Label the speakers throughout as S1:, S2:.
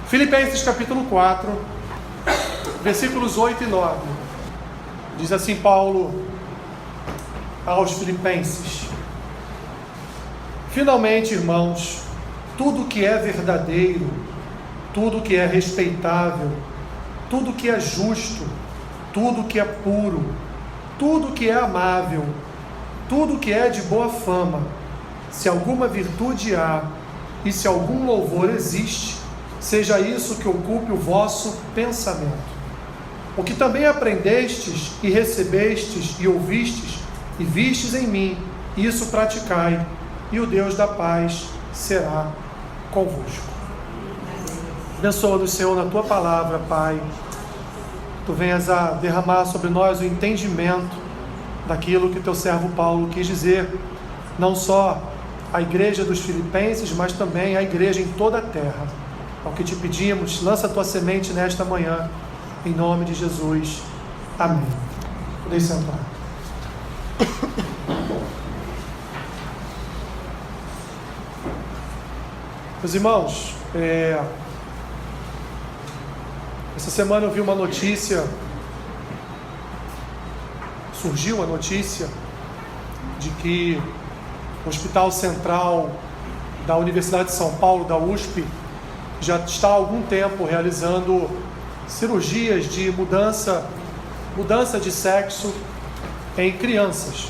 S1: Filipenses capítulo 4, versículos 8 e 9. Diz assim Paulo aos Filipenses: finalmente, irmãos, tudo que é verdadeiro, tudo que é respeitável, tudo que é justo, tudo que é puro, tudo que é amável, tudo que é de boa fama, se alguma virtude há e se algum louvor existe, seja isso que ocupe o vosso pensamento. O que também aprendestes e recebestes e ouvistes e vistes em mim, isso praticai, e o Deus da paz será convosco. Abençoa-nos, Senhor, na Tua palavra, Pai. Tu venhas a derramar sobre nós o entendimento daquilo que Teu servo Paulo quis dizer, não só à igreja dos Filipenses, mas também à igreja em toda a terra. É o que te pedimos, lança a Tua semente nesta manhã, em nome de Jesus. Amém. Podem sentar. Meus irmãos, essa semana eu vi uma notícia, surgiu a notícia de que o Hospital Central da Universidade de São Paulo, da USP, já está há algum tempo realizando cirurgias de mudança de sexo em crianças.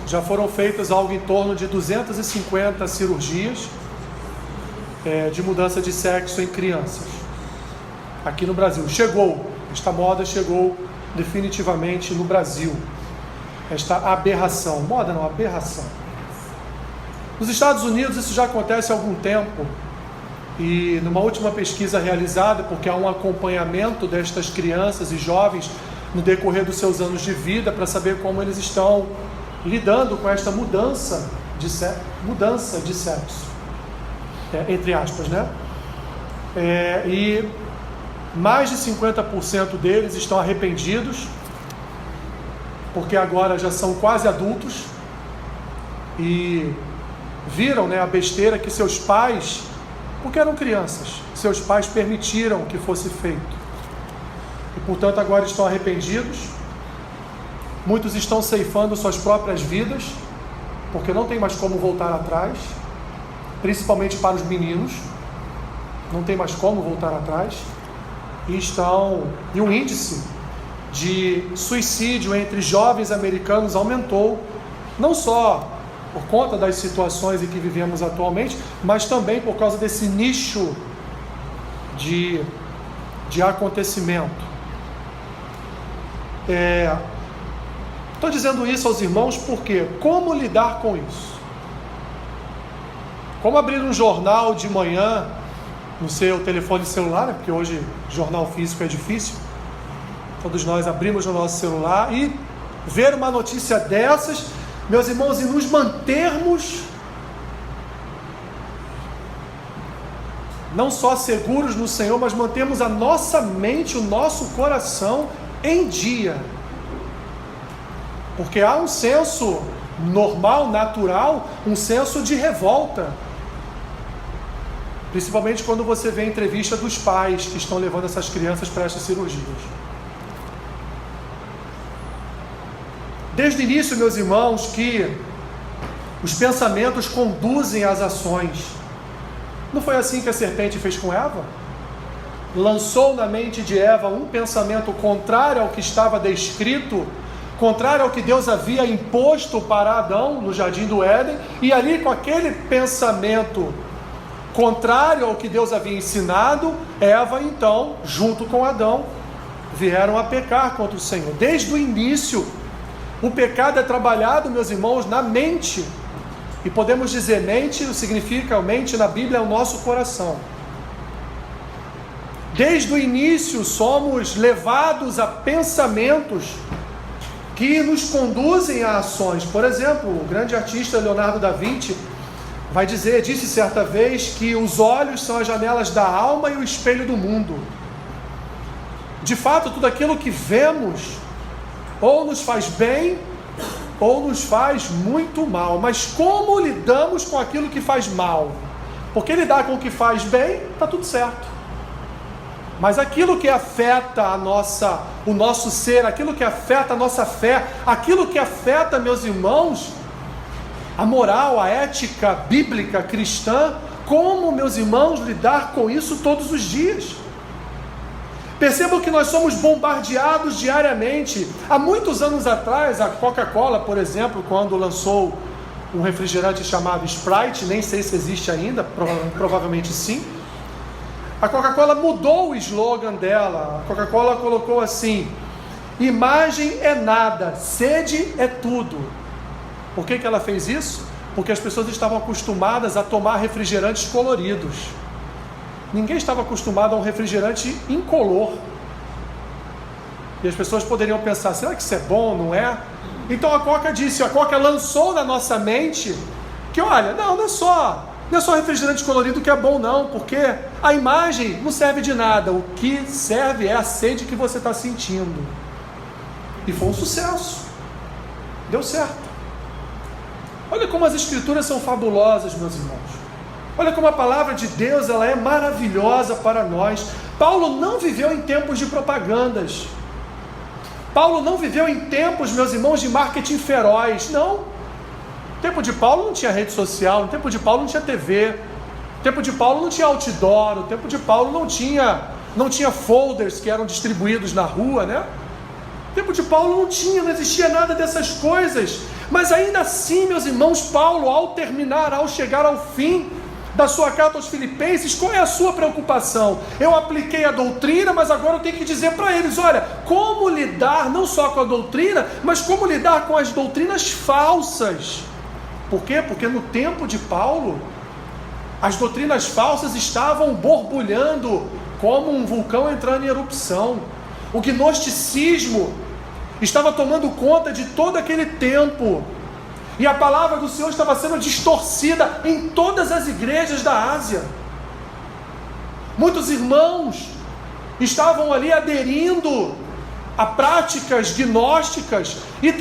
S1: Já foram feitas algo em torno de 250 cirurgias de mudança de sexo em crianças aqui no Brasil. Esta moda chegou definitivamente no Brasil. Esta aberração, aberração. Nos Estados Unidos isso já acontece há algum tempo, e numa última pesquisa realizada, porque há um acompanhamento destas crianças e jovens no decorrer dos seus anos de vida, para saber como eles estão lidando com esta mudança de sexo, entre aspas, né? E mais de 50% deles estão arrependidos, porque agora já são quase adultos e viram, a besteira que seus pais, porque eram crianças, seus pais permitiram que fosse feito, e portanto agora estão arrependidos. Muitos estão ceifando suas próprias vidas, porque não tem mais como voltar atrás, principalmente para os meninos, não tem mais como voltar atrás, e o índice de suicídio entre jovens americanos aumentou, não só por conta das situações em que vivemos atualmente, mas também por causa desse nicho de acontecimento. Estou dizendo isso aos irmãos porque como lidar com isso? Como abrir um jornal de manhã no seu telefone celular, porque hoje jornal físico é difícil, todos nós abrimos no nosso celular e ver uma notícia dessas, meus irmãos, e nos mantermos não só seguros no Senhor, mas mantermos a nossa mente, o nosso coração em dia. Porque há um senso normal, natural, um senso de revolta. Principalmente quando você vê a entrevista dos pais que estão levando essas crianças para essas cirurgias. Desde o início, meus irmãos, que os pensamentos conduzem às ações. Não foi assim que a serpente fez com Eva? Lançou na mente de Eva um pensamento contrário ao que estava descrito, contrário ao que Deus havia imposto para Adão no jardim do Éden, e ali com aquele pensamento contrário ao que Deus havia ensinado, Eva então, junto com Adão, vieram a pecar contra o Senhor. Desde o início, o pecado é trabalhado, meus irmãos, na mente. E podemos dizer, mente significa, mente na Bíblia é o nosso coração. Desde o início somos levados a pensamentos que nos conduzem a ações. Por exemplo, o grande artista Leonardo da Vinci disse certa vez que os olhos são as janelas da alma e o espelho do mundo. De fato, tudo aquilo que vemos ou nos faz bem ou nos faz muito mal. Mas como lidamos com aquilo que faz mal? Porque lidar com o que faz bem, está tudo certo. Mas aquilo que afeta o nosso ser, aquilo que afeta a nossa fé, aquilo que afeta, meus irmãos, a moral, a ética bíblica cristã, como, meus irmãos, lidar com isso todos os dias? Percebam que nós somos bombardeados diariamente. Há muitos anos atrás, a Coca-Cola, por exemplo, quando lançou um refrigerante chamado Sprite, nem sei se existe ainda, provavelmente sim, a Coca-Cola mudou o slogan dela. A Coca-Cola colocou assim: imagem é nada, sede é tudo. Por que ela fez isso? Porque as pessoas estavam acostumadas a tomar refrigerantes coloridos. Ninguém estava acostumado a um refrigerante incolor. E as pessoas poderiam pensar, será que isso é bom, não é? Então a Coca lançou na nossa mente que, olha, não é só refrigerante colorido que é bom não, porque a imagem não serve de nada, o que serve é a sede que você está sentindo. E foi um sucesso, deu certo. Olha como as escrituras são fabulosas, meus irmãos. Olha como a palavra de Deus, ela é maravilhosa para nós. Paulo não viveu em tempos de propagandas. Paulo não viveu em tempos, meus irmãos, de marketing feroz. Não. No tempo de Paulo não tinha rede social, no tempo de Paulo não tinha TV, no tempo de Paulo não tinha outdoor, no tempo de Paulo não tinha folders que eram distribuídos na rua, né? No tempo de Paulo não existia nada dessas coisas. Mas ainda assim, meus irmãos, Paulo, ao chegar ao fim da sua carta aos Filipenses, qual é a sua preocupação? Eu apliquei a doutrina, mas agora eu tenho que dizer para eles, olha, como lidar não só com a doutrina, mas como lidar com as doutrinas falsas. Por quê? Porque no tempo de Paulo, as doutrinas falsas estavam borbulhando como um vulcão entrando em erupção. O gnosticismo estava tomando conta de todo aquele tempo. E a palavra do Senhor estava sendo distorcida em todas as igrejas da Ásia. Muitos irmãos estavam ali aderindo a práticas gnósticas e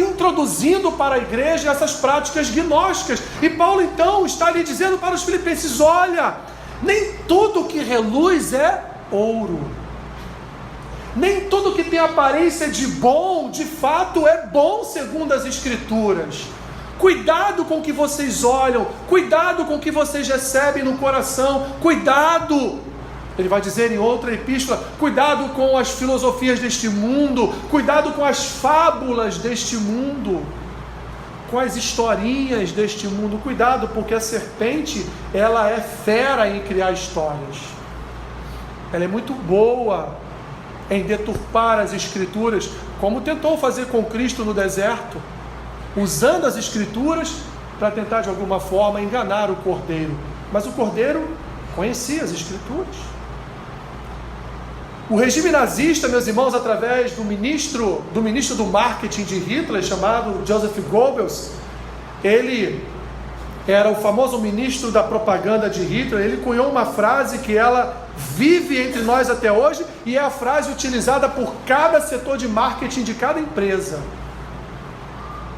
S1: introduzindo para a igreja essas práticas gnósticas. E Paulo então está ali dizendo para os filipenses, olha, nem tudo que reluz é ouro. Nem tudo que tem aparência de bom, de fato é bom segundo as Escrituras. Cuidado com o que vocês olham, cuidado com o que vocês recebem no coração, cuidado, ele vai dizer em outra epístola, cuidado com as filosofias deste mundo, cuidado com as fábulas deste mundo, com as historinhas deste mundo, cuidado, porque a serpente, ela é fera em criar histórias, ela é muito boa em deturpar as Escrituras, como tentou fazer com Cristo no deserto, usando as Escrituras para tentar de alguma forma enganar o Cordeiro. Mas o Cordeiro conhecia as Escrituras. O regime nazista, meus irmãos, através do ministro do marketing de Hitler, chamado Joseph Goebbels, ele era o famoso ministro da propaganda de Hitler. Ele cunhou uma frase que ela vive entre nós até hoje, e é a frase utilizada por cada setor de marketing de cada empresa: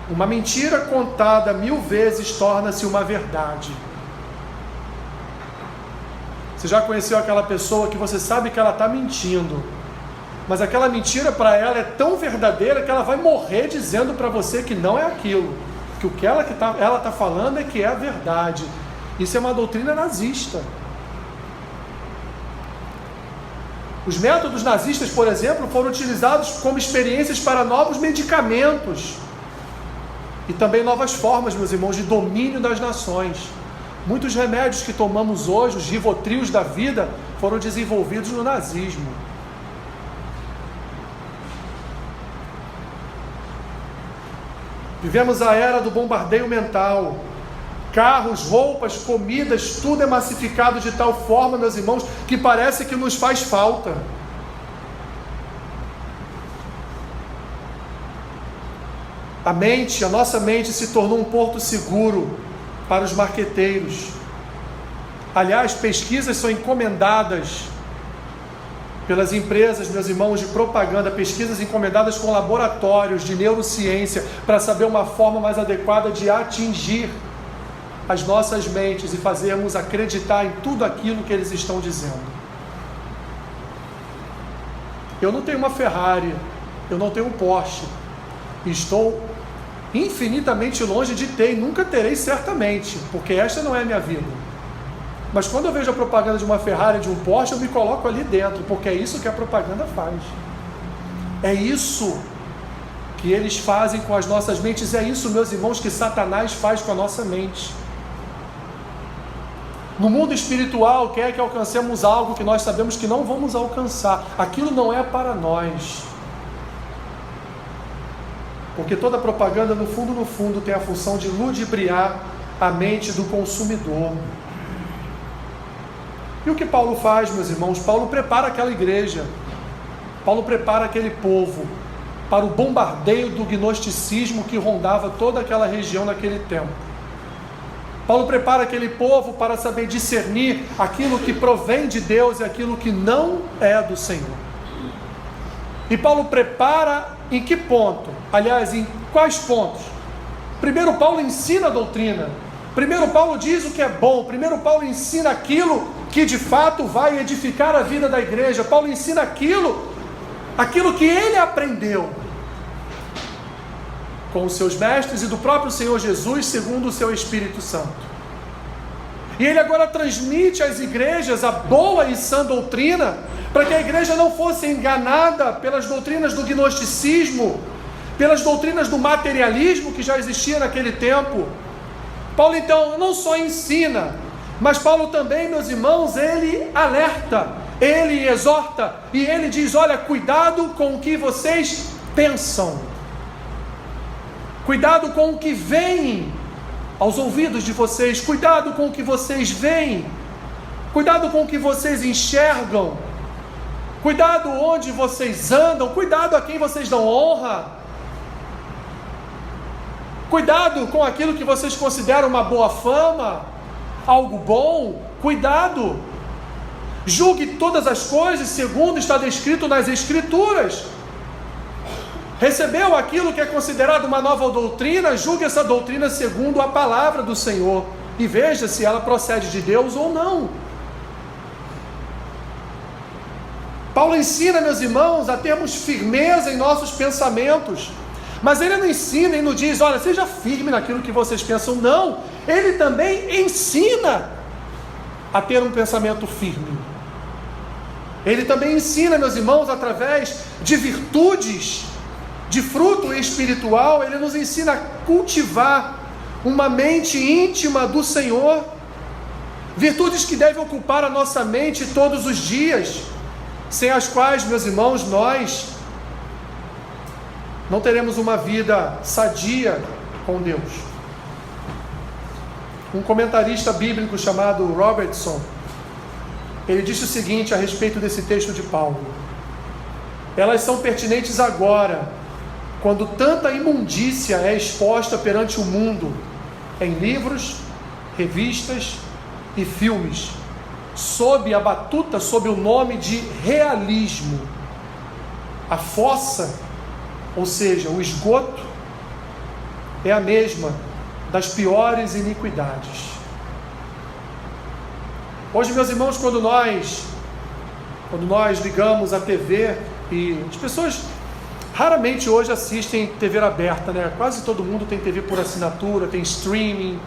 S1: uma mentira contada 1000 vezes torna-se uma verdade. Você já conheceu aquela pessoa que você sabe que ela está mentindo, mas aquela mentira para ela é tão verdadeira que ela vai morrer dizendo para você que não é aquilo, que o que ela está falando é que é a verdade. Isso é uma doutrina nazista. Os métodos nazistas, por exemplo, foram utilizados como experiências para novos medicamentos e também novas formas, meus irmãos, de domínio das nações. Muitos remédios que tomamos hoje, os rivotrios da vida, foram desenvolvidos no nazismo. Vivemos a era do bombardeio mental. Carros, roupas, comidas, tudo é massificado de tal forma, meus irmãos, que parece que nos faz falta. A nossa mente se tornou um porto seguro para os marqueteiros. Aliás, pesquisas são encomendadas pelas empresas, meus irmãos, de propaganda, pesquisas encomendadas com laboratórios de neurociência para saber uma forma mais adequada de atingir as nossas mentes e fazermos acreditar em tudo aquilo que eles estão dizendo. Eu não tenho uma Ferrari, eu não tenho um Porsche, estou infinitamente longe de ter e nunca terei certamente, porque esta não é a minha vida. Mas quando eu vejo a propaganda de uma Ferrari, de um Porsche, eu me coloco ali dentro, porque é isso que a propaganda faz. É isso que eles fazem com as nossas mentes, é isso, meus irmãos, que Satanás faz com a nossa mente. No mundo espiritual, quer que alcancemos algo que nós sabemos que não vamos alcançar. Aquilo não é para nós. Porque toda propaganda, no fundo, tem a função de ludibriar a mente do consumidor. E o que Paulo faz, meus irmãos? Paulo prepara aquela igreja, Paulo prepara aquele povo para o bombardeio do gnosticismo que rondava toda aquela região naquele tempo. Paulo prepara aquele povo para saber discernir aquilo que provém de Deus e aquilo que não é do Senhor. E Paulo prepara em que ponto? Aliás, em quais pontos? Primeiro, Paulo ensina a doutrina. Primeiro, Paulo diz o que é bom. Primeiro, Paulo ensina aquilo que de fato vai edificar a vida da igreja. Paulo ensina aquilo que ele aprendeu com os seus mestres e do próprio Senhor Jesus, segundo o seu Espírito Santo. E ele agora transmite às igrejas a boa e sã doutrina, para que a igreja não fosse enganada pelas doutrinas do gnosticismo, pelas doutrinas do materialismo que já existia naquele tempo. Paulo então não só ensina, mas Paulo também, meus irmãos, ele alerta, ele exorta, e ele diz: olha, cuidado com o que vocês pensam, cuidado com o que vem aos ouvidos de vocês, cuidado com o que vocês veem, cuidado com o que vocês enxergam, cuidado onde vocês andam, cuidado a quem vocês dão honra, cuidado com aquilo que vocês consideram uma boa fama, algo bom, cuidado. Julgue todas as coisas segundo está descrito nas Escrituras. Recebeu aquilo que é considerado uma nova doutrina, julgue essa doutrina segundo a palavra do Senhor e veja se ela procede de Deus ou não. Paulo ensina, meus irmãos, a termos firmeza em nossos pensamentos, mas ele não ensina e não diz: olha, seja firme naquilo que vocês pensam. Não, ele também ensina a ter um pensamento firme. Ele também ensina, meus irmãos, através de virtudes, de fruto espiritual, ele nos ensina a cultivar uma mente íntima do Senhor, virtudes que devem ocupar a nossa mente todos os dias, sem as quais, meus irmãos, nós não teremos uma vida sadia com Deus. Um comentarista bíblico chamado Robertson, ele disse o seguinte a respeito desse texto de Paulo: elas são pertinentes agora, quando tanta imundícia é exposta perante o mundo, em livros, revistas e filmes, sob a batuta, sob o nome de realismo. A fossa, ou seja, o esgoto, é a mesma das piores iniquidades. Hoje, meus irmãos, quando nós ligamos a TV, e as pessoas raramente hoje assistem TV aberta, né? Quase todo mundo tem TV por assinatura, tem streaming.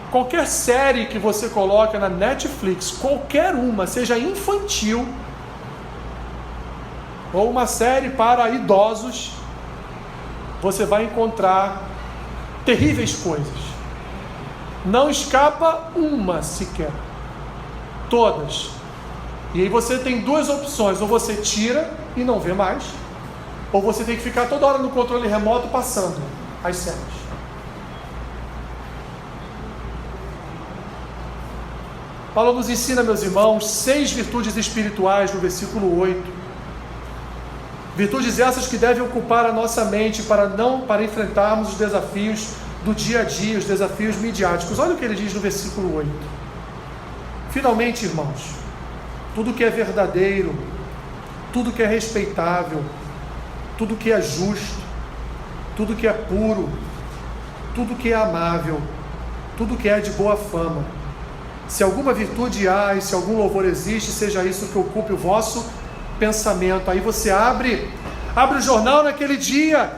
S1: Qualquer série que você coloca na Netflix, qualquer uma, seja infantil ou uma série para idosos, você vai encontrar terríveis coisas. Não escapa uma sequer. Todas. E aí você tem duas opções: ou você tira e não vê mais, ou você tem que ficar toda hora no controle remoto passando as séries. Paulo nos ensina, meus irmãos, 6 virtudes espirituais no versículo 8. Virtudes essas que devem ocupar a nossa mente para enfrentarmos os desafios do dia a dia, os desafios midiáticos. Olha o que ele diz no versículo 8. Finalmente, irmãos, tudo que é verdadeiro, tudo que é respeitável, tudo que é justo, tudo que é puro, tudo que é amável, tudo que é de boa fama. Se alguma virtude há e se algum louvor existe, seja isso que ocupe o vosso pensamento. Aí você abre o jornal naquele dia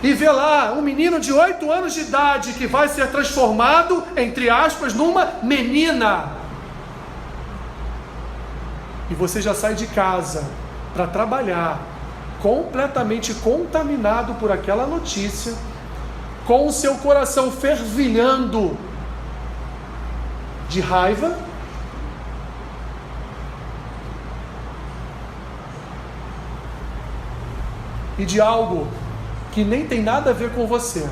S1: e vê lá um menino de 8 anos de idade que vai ser transformado, entre aspas, numa menina. E você já sai de casa para trabalhar completamente contaminado por aquela notícia, com o seu coração fervilhando de raiva, e de algo que nem tem nada a ver com você.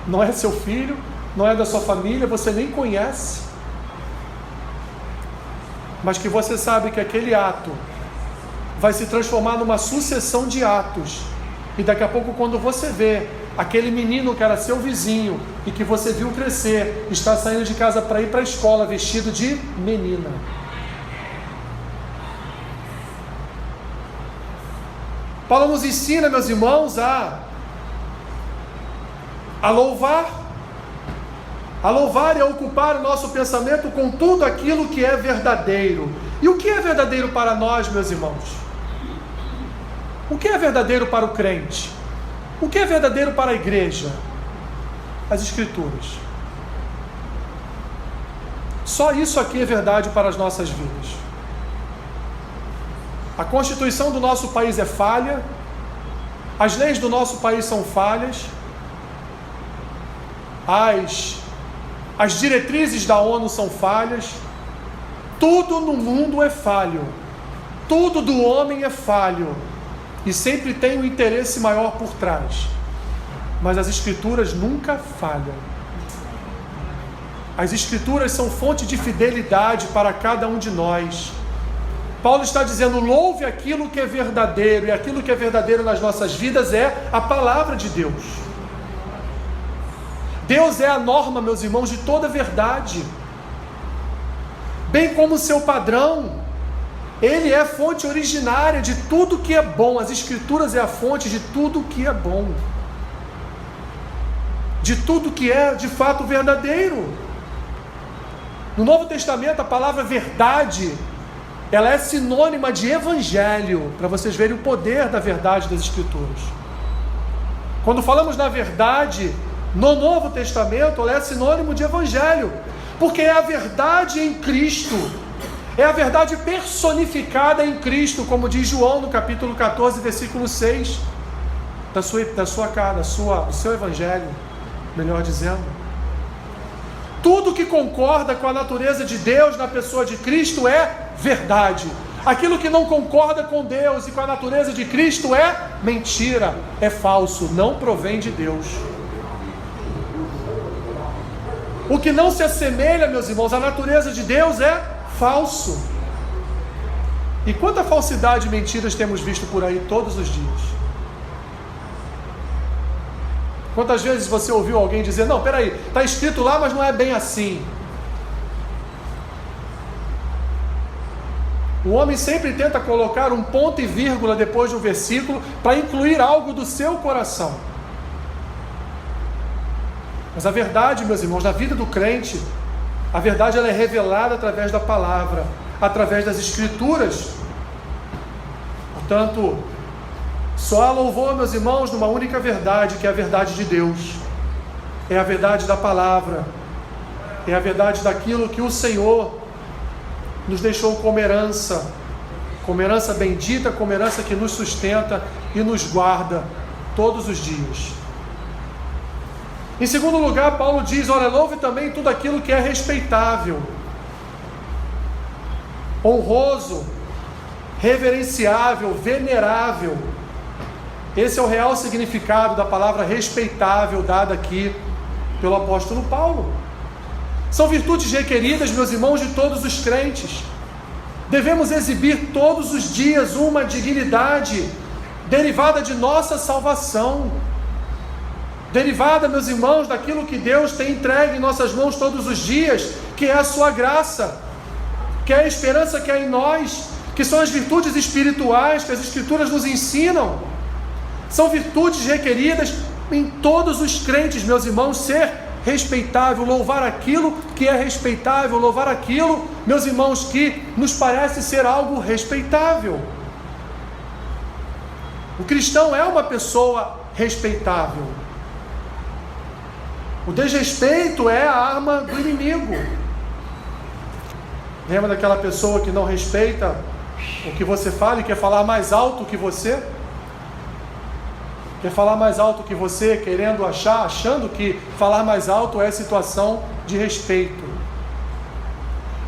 S1: Não é seu filho, não é da sua família, você nem conhece, mas que você sabe que aquele ato vai se transformar numa sucessão de atos, e daqui a pouco, quando você vê aquele menino que era seu vizinho e que você viu crescer, está saindo de casa para ir para a escola vestido de menina. Paulo nos ensina, meus irmãos, a louvar e a ocupar o nosso pensamento com tudo aquilo que é verdadeiro. E o que é verdadeiro para nós, meus irmãos? O que é verdadeiro para o crente? O que é verdadeiro para a igreja? As Escrituras. Só isso aqui é verdade para as nossas vidas. A Constituição do nosso país é falha, as leis do nosso país são falhas, as diretrizes da ONU são falhas, tudo no mundo é falho, tudo do homem é falho, e sempre tem um interesse maior por trás, mas as Escrituras nunca falham. As Escrituras são fonte de fidelidade para cada um de nós. Paulo está dizendo: louve aquilo que é verdadeiro, e aquilo que é verdadeiro nas nossas vidas é a palavra de Deus. Deus é a norma, meus irmãos, de toda verdade, bem como o seu padrão. Ele é a fonte originária de tudo que é bom. As Escrituras é a fonte de tudo que é bom, de tudo que é de fato verdadeiro. No Novo Testamento, a palavra verdade, ela é sinônima de evangelho, para vocês verem o poder da verdade das Escrituras. Quando falamos na verdade no Novo Testamento, ela é sinônimo de evangelho, porque é a verdade em Cristo, é a verdade personificada em Cristo, como diz João no capítulo 14, versículo 6, do seu evangelho, melhor dizendo. Tudo que concorda com a natureza de Deus na pessoa de Cristo é verdade. Aquilo que não concorda com Deus e com a natureza de Cristo é mentira, é falso, não provém de Deus. O que não se assemelha, meus irmãos, à natureza de Deus é falso. E quanta falsidade e mentiras temos visto por aí todos os dias? Quantas vezes você ouviu alguém dizer: não, peraí, está escrito lá, mas não é bem assim. O homem sempre tenta colocar um ponto e vírgula depois de um versículo para incluir algo do seu coração. Mas a verdade, meus irmãos, na vida do crente, a verdade ela é revelada através da palavra, através das Escrituras. Portanto, só há louvor, meus irmãos, numa única verdade, que é a verdade de Deus. É a verdade da palavra, é a verdade daquilo que o Senhor nos deixou como herança bendita, como herança que nos sustenta e nos guarda todos os dias. Em segundo lugar, Paulo diz: olha, louve também tudo aquilo que é respeitável, honroso, reverenciável, venerável. Esse é o real significado da palavra respeitável dada aqui pelo apóstolo Paulo. São virtudes requeridas, meus irmãos, de todos os crentes. Devemos exibir todos os dias uma dignidade derivada de nossa salvação, derivada, meus irmãos, daquilo que Deus tem entregue em nossas mãos todos os dias, que é a sua graça, que é a esperança que há em nós, que são as virtudes espirituais que as Escrituras nos ensinam. São virtudes requeridas em todos os crentes, meus irmãos, ser respeitável, louvar aquilo que é respeitável, louvar aquilo, meus irmãos, que nos parece ser algo respeitável. O cristão é uma pessoa respeitável. O desrespeito é a arma do inimigo. Lembra daquela pessoa que não respeita o que você fala e quer falar mais alto que você? Quer falar mais alto que você, achando que falar mais alto é situação de respeito.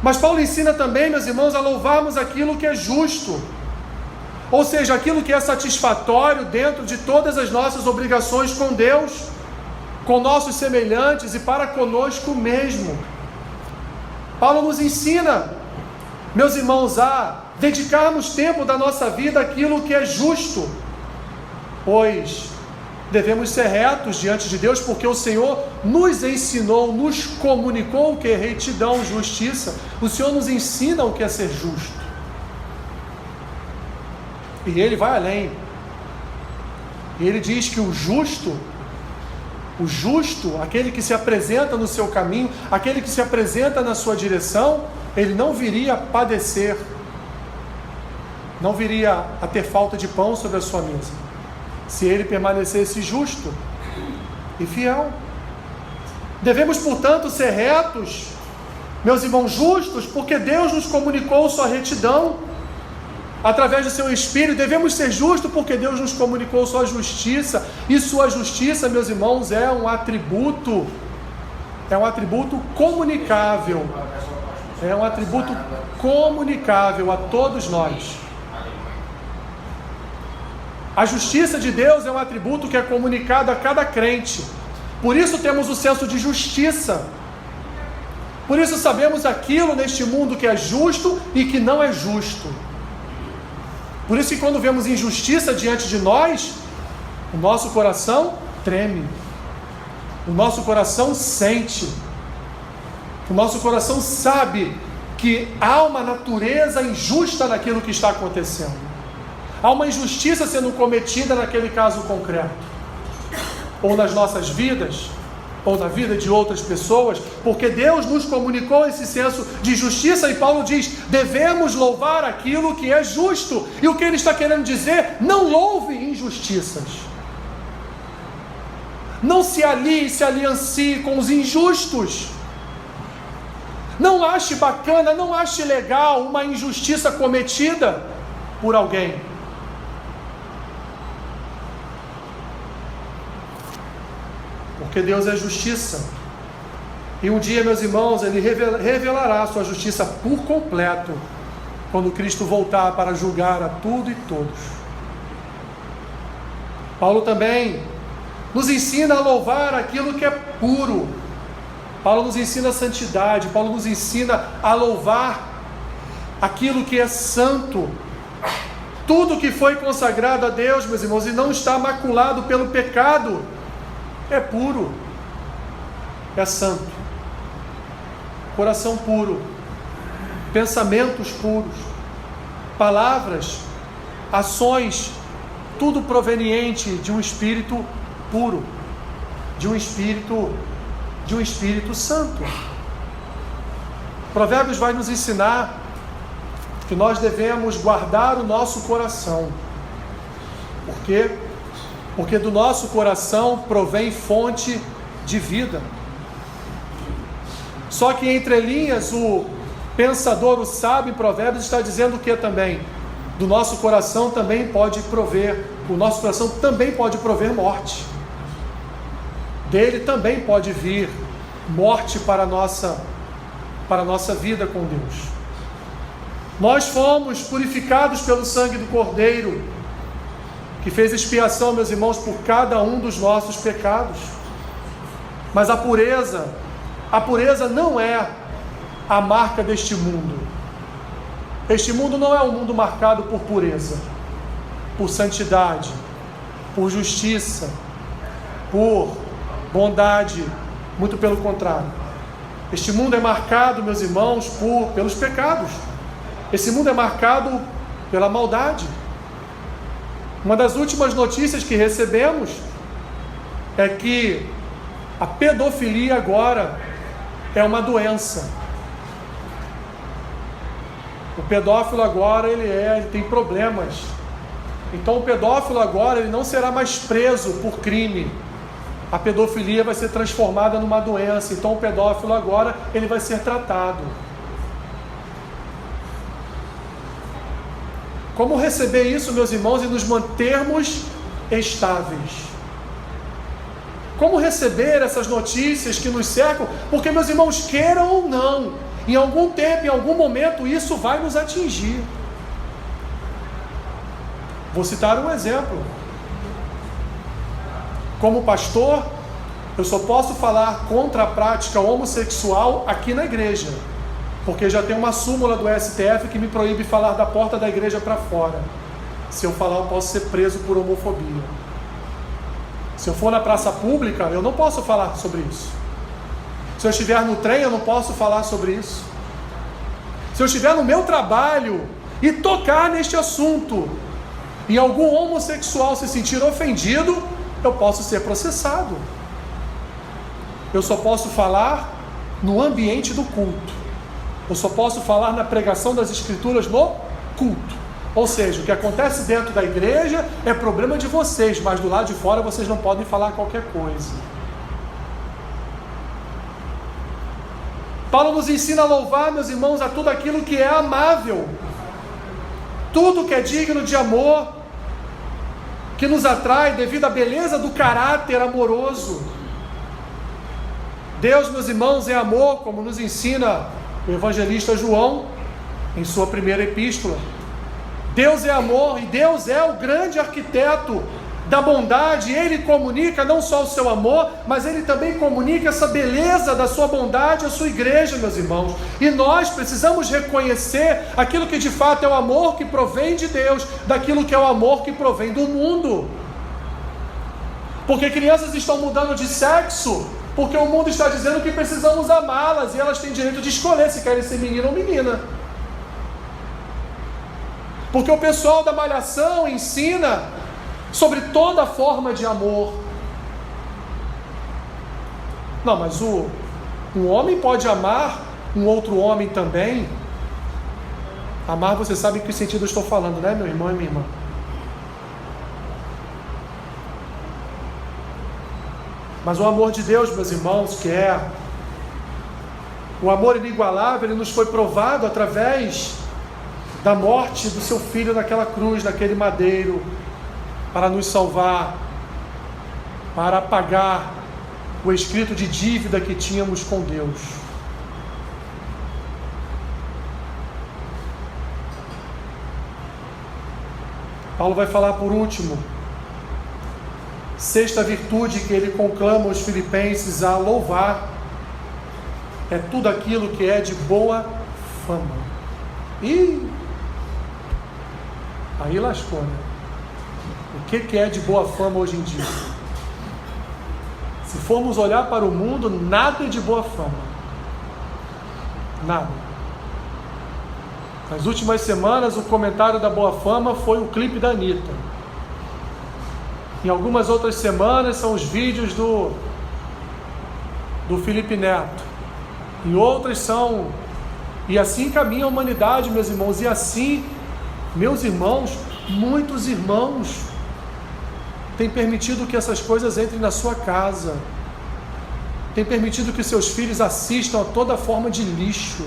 S1: Mas Paulo ensina também, meus irmãos, a louvarmos aquilo que é justo. Ou seja, aquilo que é satisfatório dentro de todas as nossas obrigações com Deus, com nossos semelhantes e para conosco mesmo. Paulo nos ensina, meus irmãos, a dedicarmos tempo da nossa vida àquilo que é justo, pois devemos ser retos diante de Deus, porque o Senhor nos ensinou, nos comunicou o que é retidão, justiça. O Senhor nos ensina o que é ser justo. E Ele vai além. E Ele diz que o justo, aquele que se apresenta no seu caminho, aquele que se apresenta na sua direção, ele não viria a padecer, não viria a ter falta de pão sobre a sua mesa, se ele permanecesse justo e fiel. Devemos, portanto, ser retos, meus irmãos, justos, porque Deus nos comunicou sua retidão através do seu Espírito. Devemos ser justos porque Deus nos comunicou sua justiça, e sua justiça, meus irmãos, é um atributo comunicável, é um atributo comunicável a todos nós. A justiça de Deus é um atributo que é comunicado a cada crente. Por isso temos o senso de justiça. Por isso sabemos aquilo neste mundo que é justo e que não é justo. Por isso que quando vemos injustiça diante de nós, o nosso coração treme. O nosso coração sente. O nosso coração sabe que há uma natureza injusta naquilo que está acontecendo. Há uma injustiça sendo cometida naquele caso concreto, ou nas nossas vidas, ou na vida de outras pessoas, porque Deus nos comunicou esse senso de justiça, e Paulo diz, devemos louvar aquilo que é justo. E o que ele está querendo dizer? Não louve injustiças. Não se aliancie com os injustos. Não ache bacana, não ache legal uma injustiça cometida por alguém. Porque Deus é justiça. E um dia, meus irmãos, Ele revelará a sua justiça por completo, quando Cristo voltar para julgar a tudo e todos. Paulo também nos ensina a louvar aquilo que é puro. Paulo nos ensina a santidade. Paulo nos ensina a louvar aquilo que é santo. Tudo que foi consagrado a Deus, meus irmãos, e não está maculado pelo pecado, é puro, é santo. Coração puro, pensamentos puros, palavras, ações, tudo proveniente de um espírito puro, de um espírito santo. Provérbios vai nos ensinar que nós devemos guardar o nosso coração. Por quê? Porque do nosso coração provém fonte de vida. Só que entre linhas, o pensador, o sábio em Provérbios está dizendo o que também? Do nosso coração também pode prover, o nosso coração também pode prover morte. Dele também pode vir morte para a nossa vida com Deus. Nós fomos purificados pelo sangue do Cordeiro, que fez expiação, meus irmãos, por cada um dos nossos pecados. Mas a pureza não é a marca deste mundo. Este mundo não é um mundo marcado por pureza, por santidade, por justiça, por bondade, muito pelo contrário. Este mundo é marcado, meus irmãos, pelos pecados. Esse mundo é marcado pela maldade. Uma das últimas notícias que recebemos é que A pedofilia agora é uma doença. O pedófilo agora ele tem problemas. Então o pedófilo agora ele não será mais preso por crime. A pedofilia vai ser transformada numa doença. Então o pedófilo agora ele vai ser tratado. Como receber isso, meus irmãos, e nos mantermos estáveis? Como receber essas notícias que nos cercam? Porque, meus irmãos, queiram ou não, em algum tempo, em algum momento, isso vai nos atingir. Vou citar um exemplo. Como pastor, eu só posso falar contra a prática homossexual aqui na igreja, porque já tem uma súmula do STF que me proíbe falar da porta da igreja para fora. Se eu falar, eu posso ser preso por homofobia. Se eu for na praça pública, eu não posso falar sobre isso. Se eu estiver no trem, eu não posso falar sobre isso. Se eu estiver no meu trabalho e tocar neste assunto, e algum homossexual se sentir ofendido, eu posso ser processado. Eu só posso falar no ambiente do culto. Eu só posso falar na pregação das Escrituras no culto. Ou seja, o que acontece dentro da igreja é problema de vocês, mas do lado de fora vocês não podem falar qualquer coisa. Paulo nos ensina a louvar, meus irmãos, a tudo aquilo que é amável, tudo que é digno de amor, que nos atrai devido à beleza do caráter amoroso. Deus, meus irmãos, é amor, como nos ensina o evangelista João em sua primeira epístola. Deus é amor e Deus é o grande arquiteto da bondade. Ele comunica não só o seu amor, mas Ele também comunica essa beleza da sua bondade à sua igreja, meus irmãos. E nós precisamos reconhecer aquilo que de fato é o amor que provém de Deus, daquilo que é o amor que provém do mundo. Porque crianças estão mudando de sexo, porque o mundo está dizendo que precisamos amá-las, e elas têm direito de escolher se querem ser menino ou menina. Porque o pessoal da malhação ensina sobre toda forma de amor. Não, mas um homem pode amar um outro homem também. Amar, você sabe em que sentido eu estou falando, né, meu irmão e minha irmã? Mas o amor de Deus, meus irmãos, que é o amor inigualável, ele nos foi provado através da morte do seu filho naquela cruz, naquele madeiro, para nos salvar, para apagar o escrito de dívida que tínhamos com Deus. Paulo vai falar por último, sexta virtude que ele conclama os filipenses a louvar, é tudo aquilo que é de boa fama. E aí lascou, né? O que é de boa fama hoje em dia? Se formos olhar para o mundo, nada é de boa fama. Nada. Nas últimas semanas, o comentário da boa fama foi o clipe da Anitta. Em algumas outras semanas, são os vídeos do Felipe Neto. Em outras são... E assim caminha a humanidade, meus irmãos. E assim, meus irmãos, muitos irmãos têm permitido que essas coisas entrem na sua casa. Têm permitido que seus filhos assistam a toda forma de lixo.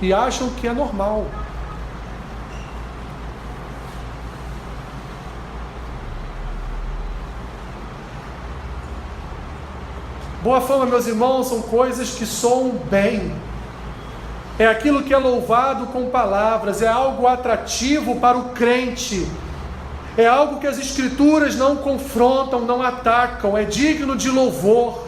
S1: E acham que é normal. Boa fama, meus irmãos, são coisas que soam bem. É aquilo que é louvado com palavras, é algo atrativo para o crente. É algo que as Escrituras não confrontam, não atacam, é digno de louvor.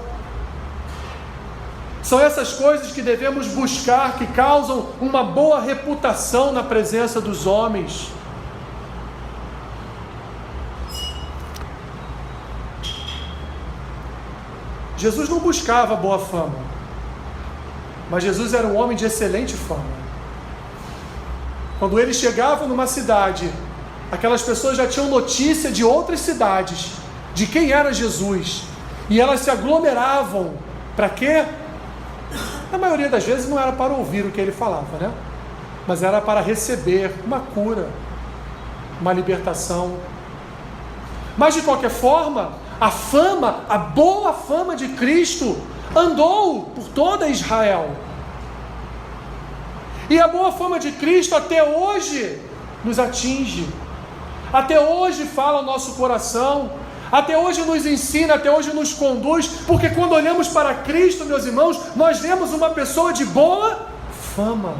S1: São essas coisas que devemos buscar, que causam uma boa reputação na presença dos homens. Jesus não buscava boa fama, mas Jesus era um homem de excelente fama. Quando ele chegava numa cidade, aquelas pessoas já tinham notícia de outras cidades, de quem era Jesus. E elas se aglomeravam. Para quê? Na maioria das vezes não era para ouvir o que ele falava, né? Mas era para receber uma cura, uma libertação. Mas de qualquer forma, a fama, a boa fama de Cristo andou por toda Israel. E a boa fama de Cristo até hoje nos atinge. Até hoje fala o nosso coração. Até hoje nos ensina, até hoje nos conduz. Porque quando olhamos para Cristo, meus irmãos, nós vemos uma pessoa de boa fama.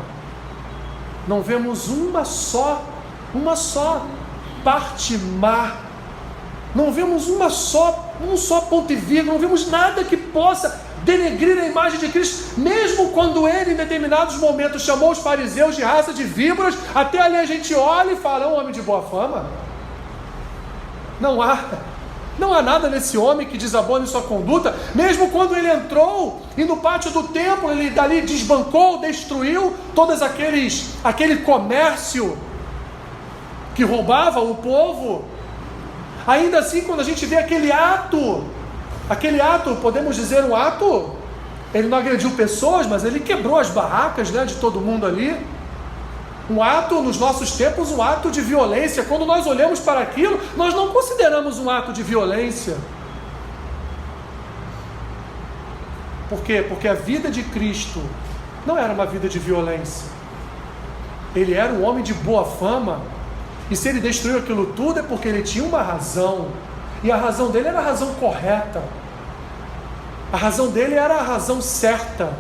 S1: Não vemos uma só parte má. Não vemos um só ponto e vírgula, não vemos nada que possa denegrir a imagem de Cristo, mesmo quando ele, em determinados momentos, chamou os fariseus de raça de víboras. Até ali a gente olha e fala: é um homem de boa fama. Não há nada nesse homem que desabone sua conduta. Mesmo quando ele entrou e no pátio do templo, ele dali desbancou, destruiu aquele comércio que roubava o povo. Ainda assim, quando a gente vê aquele ato, podemos dizer um ato, ele não agrediu pessoas, mas ele quebrou as barracas, né, de todo mundo ali. Um ato, nos nossos tempos, um ato de violência. Quando nós olhamos para aquilo, nós não consideramos um ato de violência. Por quê? Porque a vida de Cristo não era uma vida de violência. Ele era um homem de boa fama. E se ele destruiu aquilo tudo é porque ele tinha uma razão. E a razão dele era a razão correta. A razão dele era a razão certa.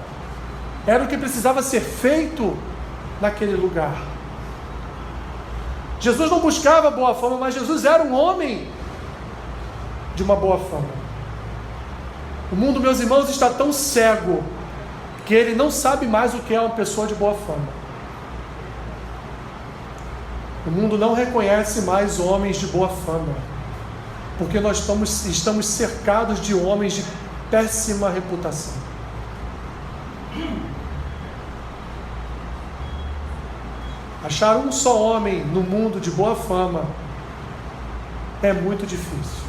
S1: Era o que precisava ser feito naquele lugar. Jesus não buscava boa fama, mas Jesus era um homem de uma boa fama. O mundo, meus irmãos, está tão cego que ele não sabe mais o que é uma pessoa de boa fama. O mundo não reconhece mais homens de boa fama, porque nós estamos cercados de homens de péssima reputação. Achar um só homem no mundo de boa fama é muito difícil.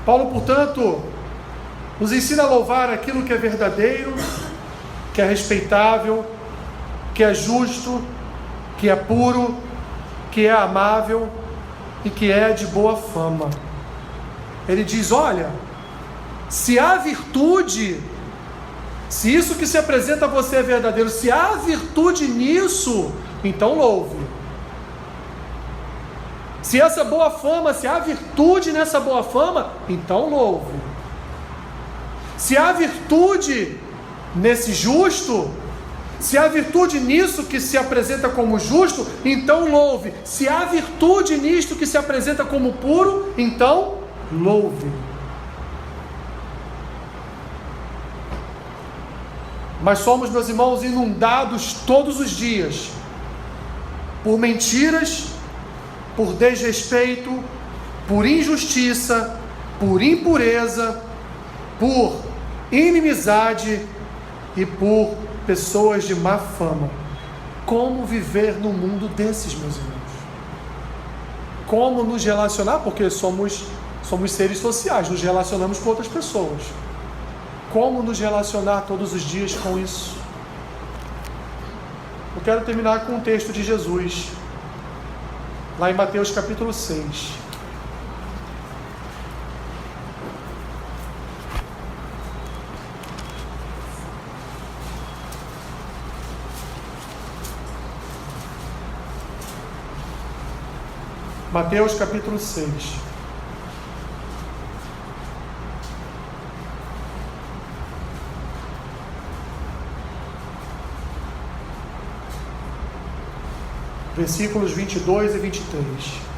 S1: Paulo, portanto, nos ensina a louvar aquilo que é verdadeiro, que é respeitável, que é justo, que é puro, que é amável e que é de boa fama. Ele diz: olha, se há virtude, se isso que se apresenta a você é verdadeiro, se há virtude nisso, então louve. Se essa boa fama, se há virtude nessa boa fama, então louve. Se há virtude nesse justo, se há virtude nisso que se apresenta como justo, então louve. Se há virtude nisto que se apresenta como puro, então louve. Mas somos, meus irmãos, inundados todos os dias por mentiras, por desrespeito, por injustiça, por impureza, por inimizade e por pessoas de má fama. Como viver num mundo desses, meus irmãos? Como nos relacionar? Porque somos seres sociais, nos relacionamos com outras pessoas. Como nos relacionar todos os dias com isso? Eu quero terminar com um texto de Jesus, lá em Mateus capítulo 6. Mateus capítulo 6. Versículos 22 e 23.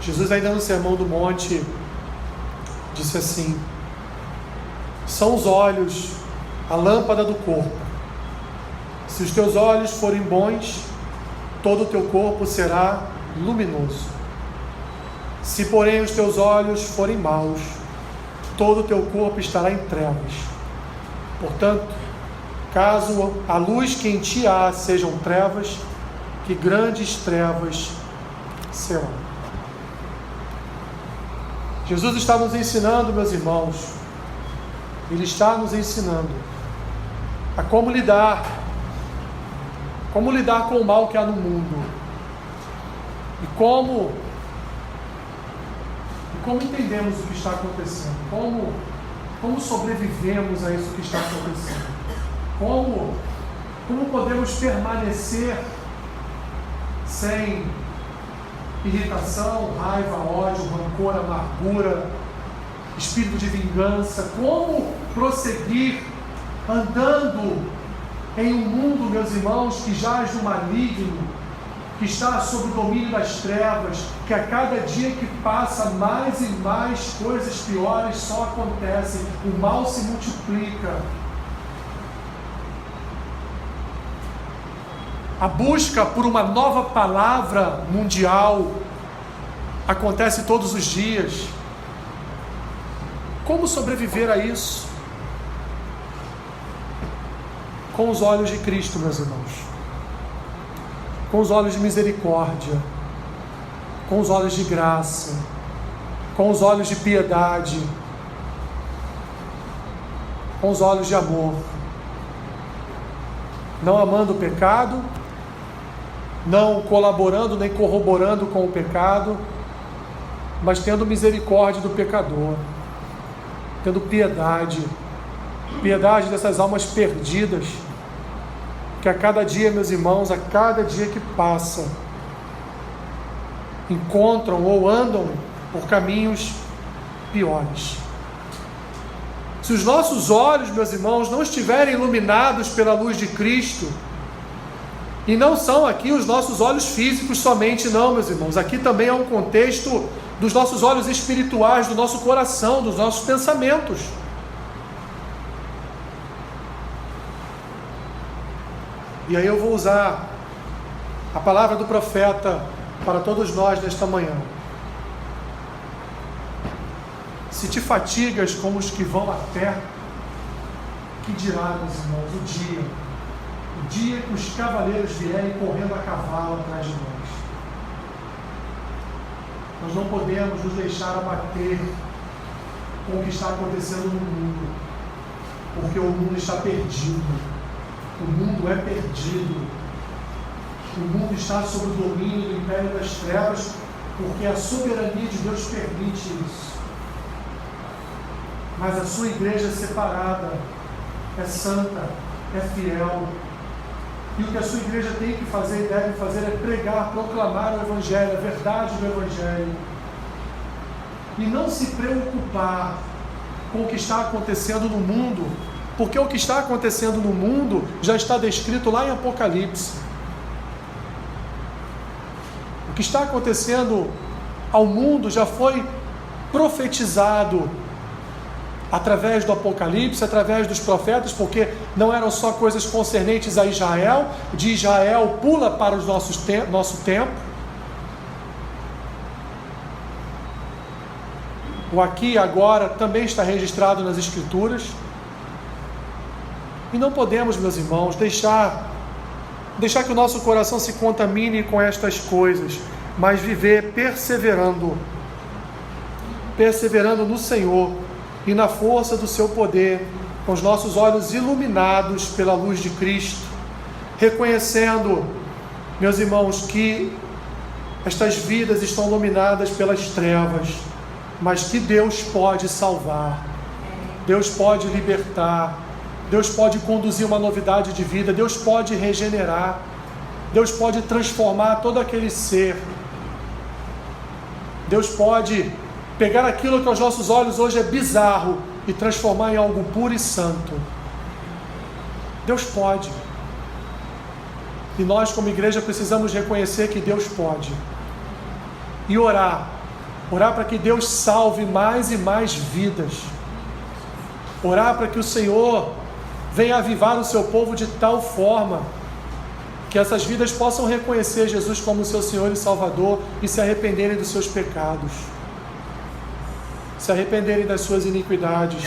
S1: Jesus, ainda no Sermão do Monte, disse assim: são os olhos a lâmpada do corpo. Se os teus olhos forem bons, todo o teu corpo será luminoso. Se, porém, os teus olhos forem maus, todo o teu corpo estará em trevas. Portanto, caso a luz que em ti há sejam trevas, que grandes trevas serão. Jesus está nos ensinando, meus irmãos, Ele está nos ensinando a como lidar com o mal que há no mundo e como entendemos o que está acontecendo, como sobrevivemos a isso que está acontecendo, como podemos permanecer sem irritação, raiva, ódio, rancor, amargura, espírito de vingança, como prosseguir andando em um mundo, meus irmãos, que jaz no maligno, que está sob o domínio das trevas, que a cada dia que passa mais e mais coisas piores só acontecem, o mal se multiplica. A busca por uma nova palavra mundial acontece todos os dias. Como sobreviver a isso? Com os olhos de Cristo, meus irmãos. Com os olhos de misericórdia, com os olhos de graça, com os olhos de piedade, com os olhos de amor. Não amando o pecado, não colaborando nem corroborando com o pecado, mas tendo misericórdia do pecador, tendo piedade dessas almas perdidas, que a cada dia, meus irmãos, a cada dia que passa, encontram ou andam por caminhos piores. Se os nossos olhos, meus irmãos, não estiverem iluminados pela luz de Cristo, e não são aqui os nossos olhos físicos somente, não, meus irmãos, aqui também é um contexto dos nossos olhos espirituais, do nosso coração, dos nossos pensamentos. E aí eu vou usar a palavra do profeta para todos nós nesta manhã. Se te fatigas como os que vão a pé, que dirá, meus irmãos, o dia que os cavaleiros vierem correndo a cavalo atrás de nós. Nós não podemos nos deixar abater com o que está acontecendo no mundo, porque o mundo está perdido. O mundo é perdido. O mundo está sob o domínio do império das trevas, porque a soberania de Deus permite isso. Mas a sua igreja é separada, é santa, é fiel. E o que a sua igreja tem que fazer e deve fazer é pregar, proclamar o Evangelho, a verdade do Evangelho. E não se preocupar com o que está acontecendo no mundo, porque o que está acontecendo no mundo já está descrito lá em Apocalipse. O que está acontecendo ao mundo já foi profetizado através do Apocalipse, através dos profetas, porque não eram só coisas concernentes a Israel. De Israel pula para o nosso tempo. O aqui e agora também está registrado nas Escrituras. E não podemos, meus irmãos, deixar que o nosso coração se contamine com estas coisas, mas viver perseverando no Senhor e na força do seu poder, com os nossos olhos iluminados pela luz de Cristo, reconhecendo, meus irmãos, que estas vidas estão dominadas pelas trevas, mas que Deus pode salvar, Deus pode libertar, Deus pode conduzir uma novidade de vida, Deus pode regenerar, Deus pode transformar todo aquele ser, Deus pode pegar aquilo que aos nossos olhos hoje é bizarro e transformar em algo puro e santo. Deus pode. E nós, como igreja, precisamos reconhecer que Deus pode. E orar para que Deus salve mais e mais vidas. Orar para que o Senhor venha avivar o seu povo de tal forma que essas vidas possam reconhecer Jesus como seu Senhor e Salvador e se arrependerem dos seus pecados, se arrependerem das suas iniquidades,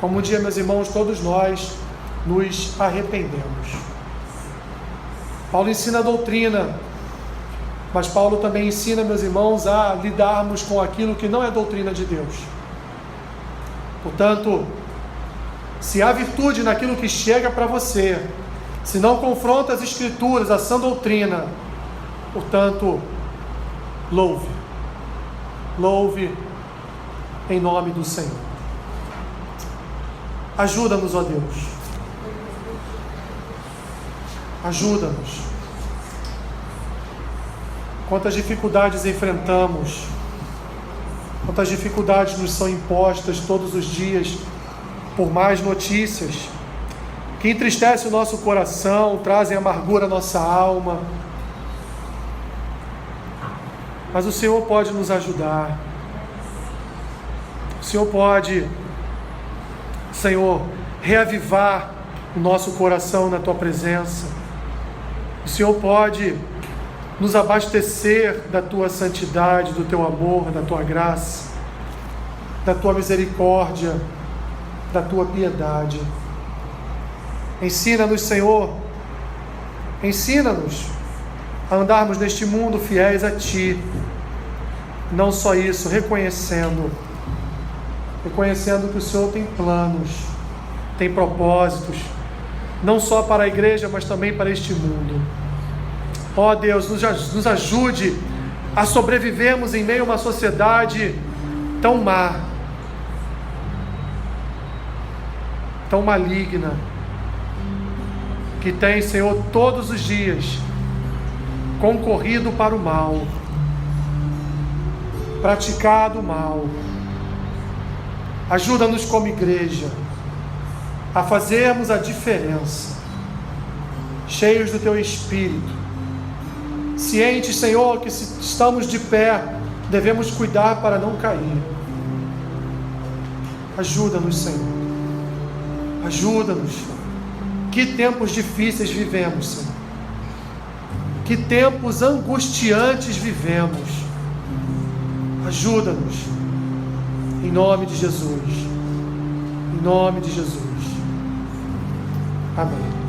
S1: como um dia, meus irmãos, todos nós nos arrependemos. Paulo ensina a doutrina, mas Paulo também ensina, meus irmãos, a lidarmos com aquilo que não é doutrina de Deus. Portanto, se há virtude naquilo que chega para você, se não confronta as Escrituras, a sã doutrina, portanto, louve em nome do Senhor. Ajuda-nos, ó Deus. Ajuda-nos. Quantas dificuldades enfrentamos, quantas dificuldades nos são impostas todos os dias por más notícias, que entristecem o nosso coração, trazem amargura à nossa alma. Mas o Senhor pode nos ajudar. O Senhor pode, Senhor, reavivar o nosso coração na Tua presença. O Senhor pode nos abastecer da Tua santidade, do Teu amor, da Tua graça, da Tua misericórdia, da Tua piedade. Ensina-nos, Senhor, ensina-nos a andarmos neste mundo fiéis a Ti. Não só isso, reconhecendo que o Senhor tem planos, tem propósitos, não só para a igreja, mas também para este mundo. Ó Deus, nos ajude a sobrevivermos em meio a uma sociedade tão má, tão maligna, que tem, Senhor, todos os dias concorrido para o mal, praticado o mal. Ajuda-nos como igreja a fazermos a diferença, cheios do Teu Espírito, cientes, Senhor, que se estamos de pé, devemos cuidar para não cair. Ajuda-nos, Senhor, ajuda-nos. Que tempos difíceis vivemos, Senhor, que tempos angustiantes vivemos. Ajuda-nos, em nome de Jesus, em nome de Jesus. Amém.